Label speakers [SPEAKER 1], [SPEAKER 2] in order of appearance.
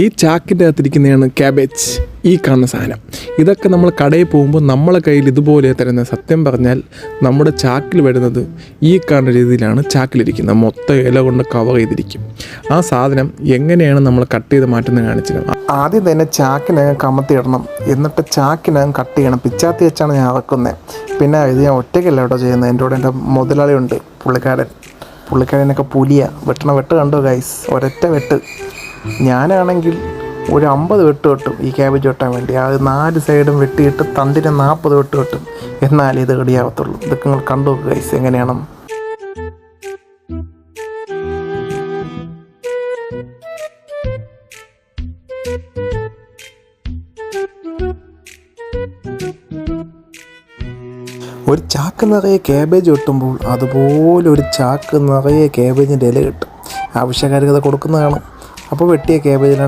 [SPEAKER 1] ഈ ചാക്കിൻ്റെ അകത്തിരിക്കുന്നതാണ് ക്യാബേജ്. ഈ കാണുന്ന സാധനം ഇതൊക്കെ നമ്മൾ കടയിൽ പോകുമ്പോൾ നമ്മളെ കയ്യിൽ ഇതുപോലെ തരുന്നത്. സത്യം പറഞ്ഞാൽ നമ്മുടെ ചാക്കിൽ വരുന്നത് ഈ കാണുന്ന രീതിയിലാണ് ചാക്കിലിരിക്കുന്നത്. മൊത്തം ഇല കൊണ്ട് കവർ ചെയ്തിരിക്കും. ആ സാധനം എങ്ങനെയാണ് നമ്മൾ കട്ട് ചെയ്ത് മാറ്റുന്നത് കാണിച്ചത്. ആദ്യം തന്നെ ചാക്കിനകം കമത്തിയിടണം, എന്നിട്ട് ചാക്കിനകം കട്ട് ചെയ്യണം. പിച്ചാത്തി വെച്ചാണ് ഞാൻ ഇറക്കുന്നത്. പിന്നെ ഇത് ഞാൻ ഒറ്റയ്ക്കല്ല കേട്ടോ ചെയ്യുന്നത്. എൻ്റെ കൂടെ എൻ്റെ മുതലാളിയുണ്ട്, പുള്ളിക്കാരനൊക്കെ പുലിയ വെട്ടണ വെട്ട് കണ്ടോ ഗൈസ്, ഒരൊറ്റ വെട്ട്. ഞാനാണെങ്കിൽ ഒരു 50 വെട്ട് വെട്ടും ഈ ക്യാബേജ് വെട്ടാൻ വേണ്ടി. അത് 4 സൈഡും വെട്ടിയിട്ട് തണ്ടിന് 40 വെട്ട് വെട്ടും. എന്നാലേ ഇത് റെഡിയാവത്തുള്ളൂ. ഇതൊക്കെ നിങ്ങൾ കണ്ടു നോക്കുക ഗൈസ് എങ്ങനെയാണെന്ന്. ഒരു ചാക്ക് നിറയെ ക്യാബേജ് വെട്ടുമ്പോൾ അതുപോലെ ഒരു ചാക്ക് നിറയെ ക്യാബേജിൻ്റെ ഇല കിട്ടും. ആവശ്യക്കാർക്ക് അത് കൊടുക്കുന്നതാണ്. അപ്പോൾ വെട്ടിയ ക്യാബേജിലാണ്